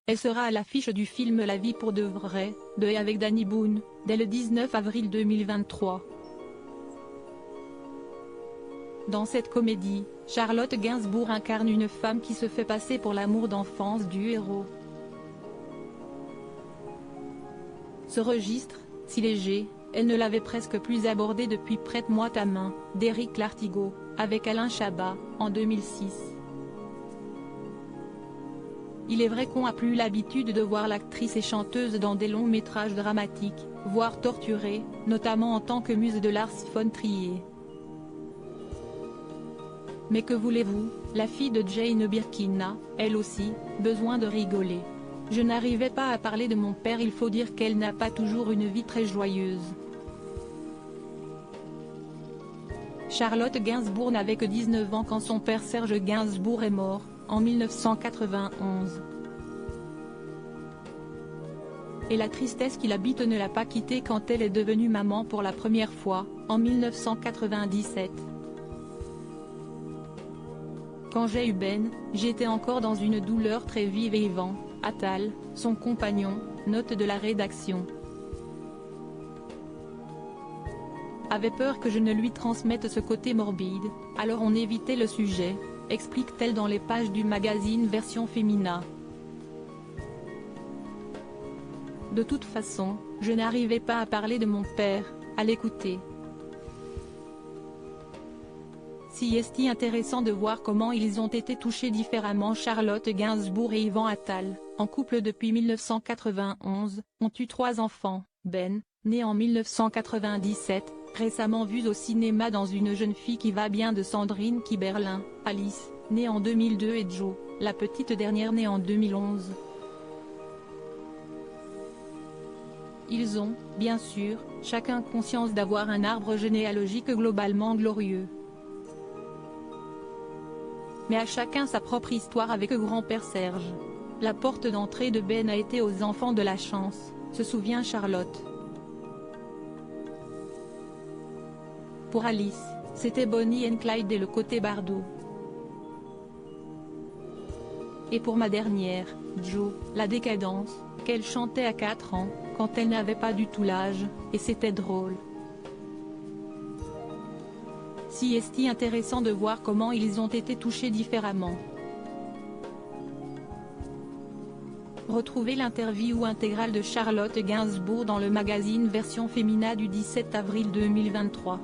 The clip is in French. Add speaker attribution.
Speaker 1: Elle sera à l'affiche du film La vie pour de vrai, de et avec Danny Boone, dès le 19 avril 2023. Dans cette comédie, Charlotte Gainsbourg incarne une femme qui se fait passer pour l'amour d'enfance du héros. Ce registre, si léger, elle ne l'avait presque plus abordé depuis Prête-moi ta main, d'Éric Lartigot, avec Alain Chabat, en 2006. Il est vrai qu'on a plus l'habitude de voir l'actrice et chanteuse dans des longs métrages dramatiques, voire torturés, notamment en tant que muse de Lars von Trier. Mais que voulez-vous, la fille de Jane Birkin a, elle aussi, besoin de rigoler. Je n'arrivais pas à parler de mon père. Il faut dire qu'elle n'a pas toujours une vie très joyeuse. Charlotte Gainsbourg n'avait que 19 ans quand son père Serge Gainsbourg est mort, en 1991. Et la tristesse qui l'habite ne l'a pas quittée quand elle est devenue maman pour la première fois, en 1997. Quand j'ai eu Ben, j'étais encore dans une douleur très vive et Yvan Attal, son compagnon, note de la rédaction, avait peur que je ne lui transmette ce côté morbide, alors on évitait le sujet, explique-t-elle dans les pages du magazine Version Femina. De toute façon, je n'arrivais pas à parler de mon père, à l'écouter. Si est intéressant de voir comment ils ont été touchés différemment. Charlotte Gainsbourg et Yvan Attal, en couple depuis 1991, ont eu 3 enfants, Ben, né en 1997, récemment vu au cinéma dans Une jeune fille qui va bien de Sandrine Kiberlin, Alice, née en 2002 et Jo, la petite dernière née en 2011. Ils ont, bien sûr, chacun conscience d'avoir un arbre généalogique globalement glorieux. Mais à chacun sa propre histoire avec grand-père Serge. La porte d'entrée de Ben a été aux enfants de la chance, se souvient Charlotte. Pour Alice, c'était Bonnie and Clyde et le côté Bardot. Et pour ma dernière, Jo, la décadence, qu'elle chantait à 4 ans, quand elle n'avait pas du tout l'âge, et c'était drôle. Si est intéressant de voir comment ils ont été touchés différemment. Retrouvez l'interview intégrale de Charlotte Gainsbourg dans le magazine Version Femina du 17 avril 2023.